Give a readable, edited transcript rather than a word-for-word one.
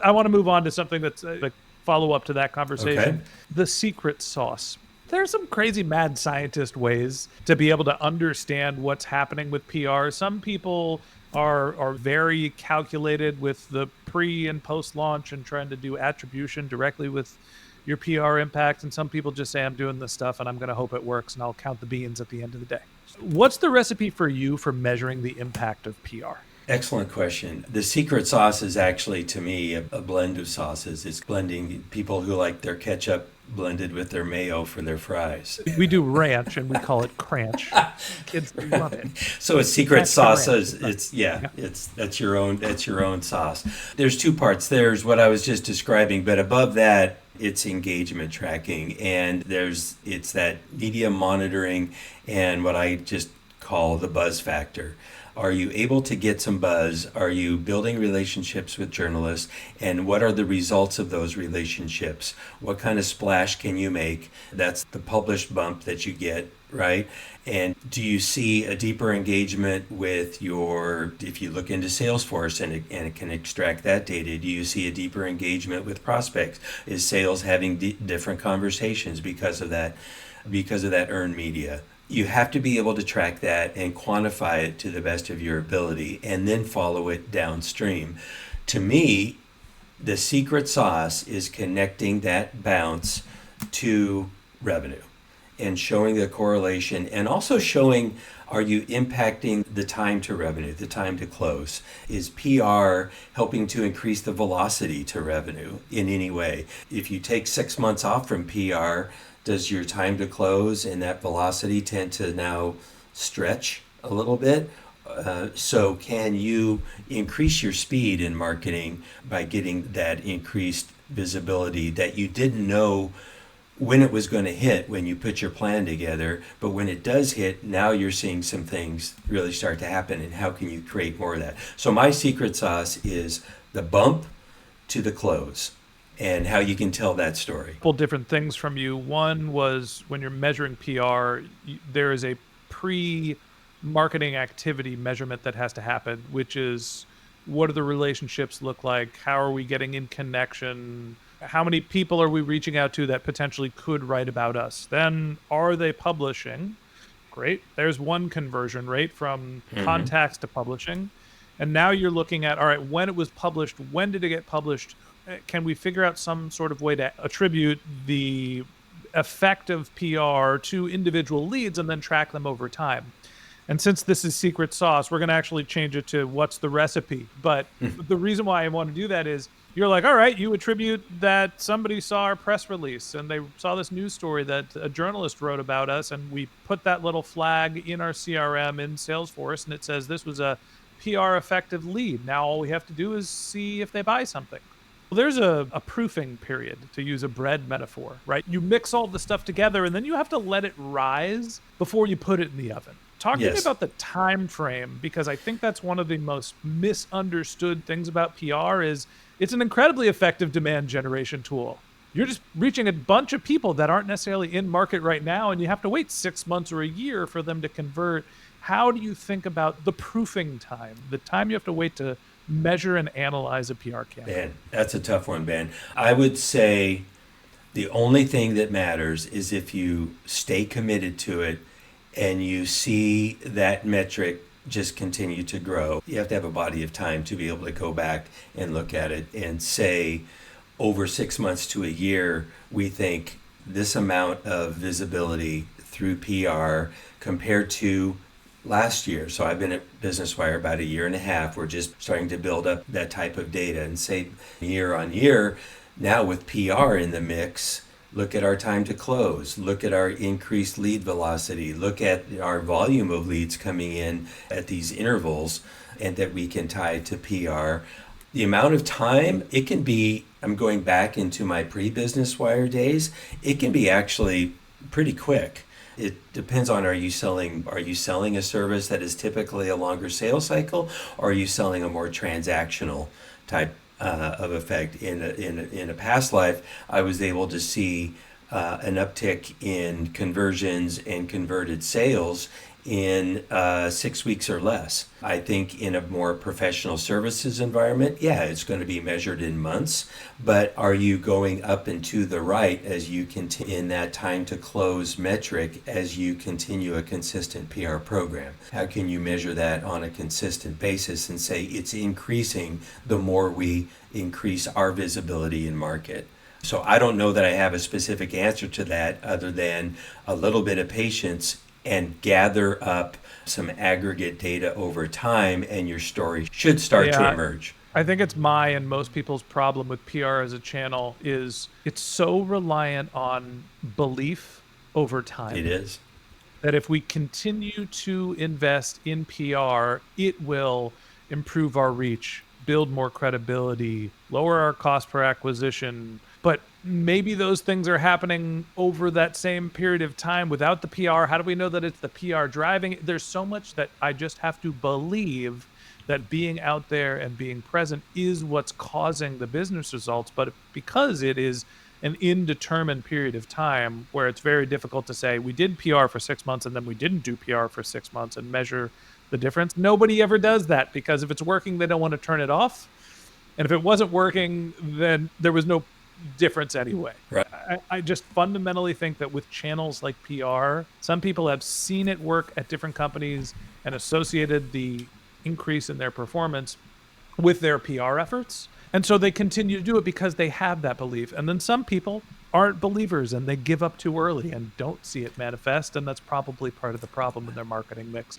I want to move on to something that's a follow up to that Okay. conversation. The secret sauce. There's some crazy mad scientist ways to be able to understand what's happening with PR. Some people are very calculated with the pre and post launch and trying to do attribution directly with your PR impact. And some people just say, I'm doing this stuff and I'm going to hope it works and I'll count the beans at the end of the day. What's the recipe for you for measuring the impact of PR? Excellent question. The secret sauce is actually, to me, a blend of sauces. It's blending people who like their ketchup blended with their mayo for their fries. We do ranch and we call it cranch. Kids love it. So a secret Extra sauce ranch. is it's yeah, Yeah. it's that's your own sauce. There's two parts. There's what I was just describing, but above that, it's engagement tracking, and it's that media monitoring and what I just call the buzz factor. Are you able to get some buzz? Are you building relationships with journalists? And what are the results of those relationships? What kind of splash can you make? That's the published bump that you get, right? And do you see a deeper engagement with if you look into Salesforce and it can extract that data, do you see a deeper engagement with prospects? Is sales having different conversations because of that earned media? You have to be able to track that and quantify it to the best of your ability and then follow it downstream. To me, the secret sauce is connecting that bounce to revenue and showing the correlation and also showing, are you impacting the time to revenue, the time to close? Is PR helping to increase the velocity to revenue in any way? If you take 6 months off from PR, does your time to close and that velocity tend to now stretch a little bit? So can you increase your speed in marketing by getting that increased visibility that you didn't know when it was going to hit when you put your plan together, but when it does hit, now you're seeing some things really start to happen, and how can you create more of that? So my secret sauce is the bump to the close and how you can tell that story. Couple different things from you. One was when you're measuring PR, there is a pre marketing activity measurement that has to happen, which is what do the relationships look like? How are we getting in connection? How many people are we reaching out to that potentially could write about us? Then are they publishing? Great. There's one conversion rate from Hmm. contacts to publishing. And now you're looking at, all right, when it was published, when did it get published? Can we figure out some sort of way to attribute the effect of PR to individual leads and then track them over time? And since this is secret sauce, we're going to actually change it to what's the recipe. But the reason why I want to do that is you're like, all right, you attribute that somebody saw our press release and they saw this news story that a journalist wrote about us. And we put that little flag in our CRM in Salesforce and it says this was a PR effective lead. Now all we have to do is see if they buy something. Well, there's a proofing period, to use a bread metaphor, right? You mix all the stuff together and then you have to let it rise before you put it in the oven. Talk to me Yes. about the time frame, because I think that's one of the most misunderstood things about PR is it's an incredibly effective demand generation tool. You're just reaching a bunch of people that aren't necessarily in market right now and you have to wait 6 months or a year for them to convert. How do you think about the proofing time, the time you have to wait to measure and analyze a PR campaign? Man, that's a tough one, Ben. I would say the only thing that matters is if you stay committed to it and you see that metric just continue to grow. You have to have a body of time to be able to go back and look at it and say, over 6 months to a year, we think this amount of visibility through PR compared to last year. So I've been at Business Wire about a year and a half. We're just starting to build up that type of data and say year on year. Now with PR in the mix, look at our time to close, look at our increased lead velocity, look at our volume of leads coming in at these intervals and that we can tie to PR. The amount of time, it can be, I'm going back into my pre-Business Wire days, it can be actually pretty quick. It depends on, are you selling a service that is typically a longer sales cycle, or are you selling a more transactional type of effect? In a past life, I was able to see an uptick in conversions and converted sales in 6 weeks or less. I think in a more professional services environment, yeah, it's going to be measured in months, but are you going up and to the right as you continue in that time to close metric as you continue a consistent PR program? How can you measure that on a consistent basis and say it's increasing the more we increase our visibility in market? So I don't know that I have a specific answer to that other than a little bit of patience and gather up some aggregate data over time, and your story should start to emerge. I think it's my and most people's problem with PR as a channel is it's so reliant on belief over time. It is. That if we continue to invest in PR, it will improve our reach, build more credibility, lower our cost per acquisition. But maybe those things are happening over that same period of time without the PR. How do we know that it's the PR driving it? There's so much that I just have to believe that being out there and being present is what's causing the business results. But because it is an indeterminate period of time where it's very difficult to say we did PR for 6 months and then we didn't do PR for 6 months and measure the difference. Nobody ever does that because if it's working, they don't want to turn it off. And if it wasn't working, then there was no difference anyway. Right. I just fundamentally think that with channels like PR, some people have seen it work at different companies and associated the increase in their performance with their PR efforts. And so they continue to do it because they have that belief. And then some people aren't believers and they give up too early and don't see it manifest. And that's probably part of the problem in their marketing mix.